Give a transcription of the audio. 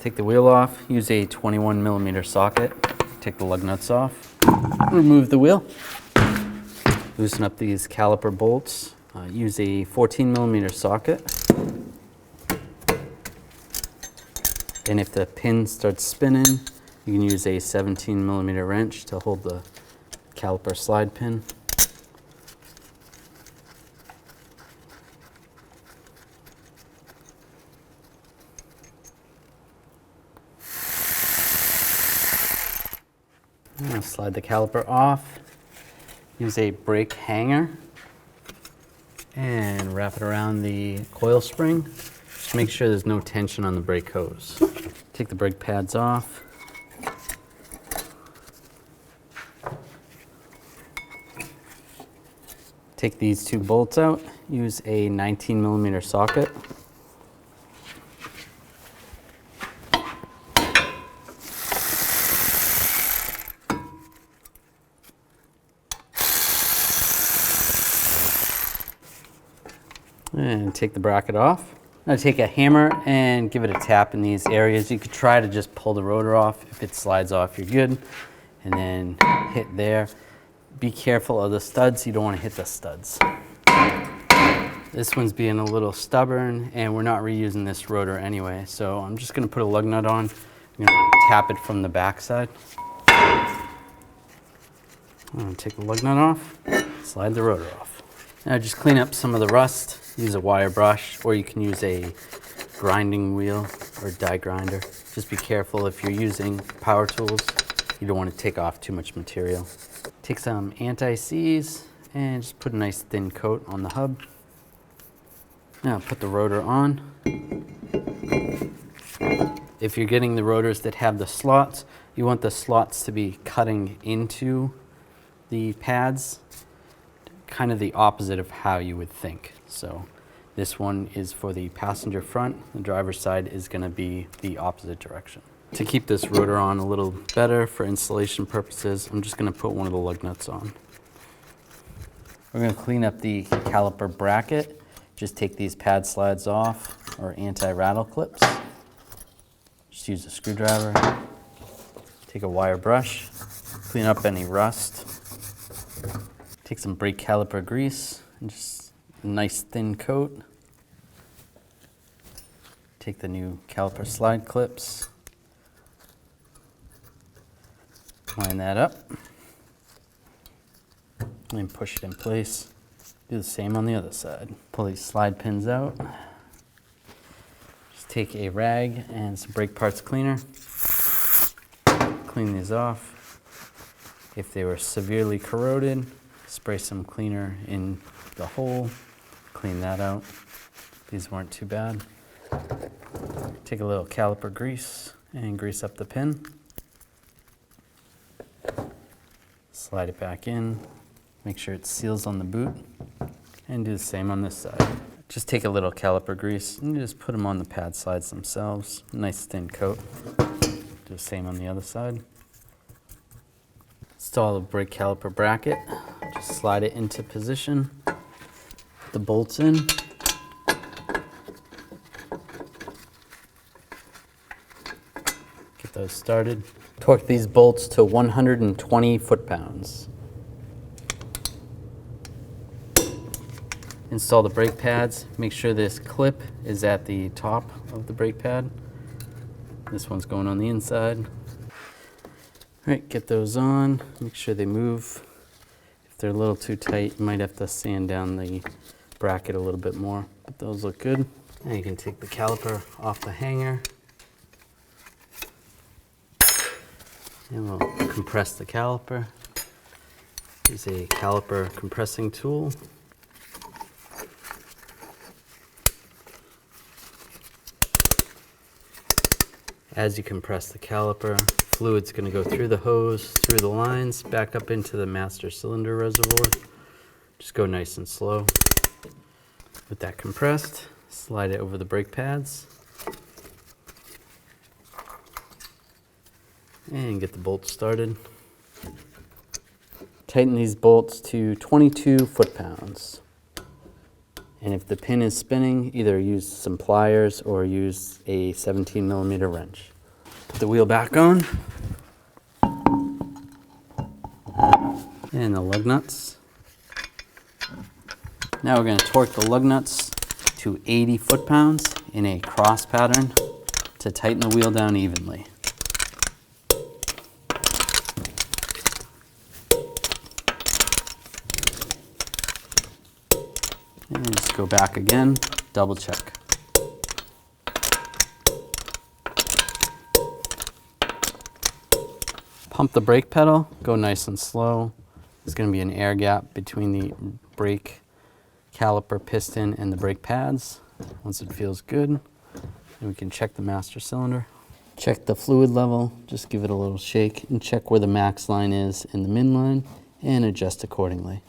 Take the wheel off, use a 21mm socket, take the lug nuts off, remove the wheel, loosen up these caliper bolts, use a 14mm socket, and if the pin starts spinning, you can use a 17mm wrench to hold the caliper slide pin. Slide the caliper off, use a brake hanger, and wrap it around the coil spring. Just make sure there's no tension on the brake hose. Take the brake pads off. Take these two bolts out, use a 19mm socket. And take the bracket off. Now take a hammer and give it a tap in these areas. You could try to just pull the rotor off. If it slides off, you're good. And then hit there. Be careful of the studs. You don't want to hit the studs. This one's being a little stubborn, and we're not reusing this rotor anyway. So I'm just going to put a lug nut on. I'm going to tap it from the back side. I'm going to take the lug nut off, slide the rotor off. Now just clean up some of the rust. Use a wire brush, or you can use a grinding wheel or die grinder. Just be careful if you're using power tools. You don't want to take off too much material. Take some anti-seize and just put a nice thin coat on the hub. Now put the rotor on. If you're getting the rotors that have the slots, you want the slots to be cutting into the pads, kind of the opposite of how you would think. So this one is for the passenger front. The driver's side is going to be the opposite direction. To keep this rotor on a little better for installation purposes, I'm just going to put one of the lug nuts on. We're going to clean up the caliper bracket. Just take these pad slides off, or anti-rattle clips. Just use a screwdriver. Take a wire brush, clean up any rust. Take some brake caliper grease and just a nice thin coat. Take the new caliper slide clips, line that up, and push it in place. Do the same on the other side. Pull these slide pins out. Just take a rag and some brake parts cleaner. Clean these off. If they were severely corroded, spray some cleaner in the hole. Clean that out. These weren't too bad. Take a little caliper grease and grease up the pin. Slide it back in. Make sure it seals on the boot. And do the same on this side. Just take a little caliper grease and just put them on the pad slides themselves. Nice thin coat. Do the same on the other side. Install the brake caliper bracket. Just slide it into position. Put the bolts in. Get those started. Torque these bolts to 120 foot-pounds. Install the brake pads. Make sure this clip is at the top of the brake pad. This one's going on the inside. All right, get those on. Make sure they move. If they're a little too tight, you might have to sand down the bracket a little bit more, but those look good. Now you can take the caliper off the hanger. And we'll compress the caliper. Use a caliper compressing tool. As you compress the caliper, fluid's going to go through the hose, through the lines, back up into the master cylinder reservoir. Just go nice and slow. With that compressed, slide it over the brake pads. And get the bolts started. Tighten these bolts to 22 foot-pounds. And if the pin is spinning, either use some pliers or use a 17mm wrench. Put the wheel back on. And the lug nuts. Now we're going to torque the lug nuts to 80 foot-pounds in a cross pattern to tighten the wheel down evenly. And just go back again, double check. Pump the brake pedal, go nice and slow. There's going to be an air gap between the brake caliper piston and the brake pads. Once it feels good, then we can check the master cylinder. Check the fluid level, just give it a little shake and check where the max line is and the min line and adjust accordingly.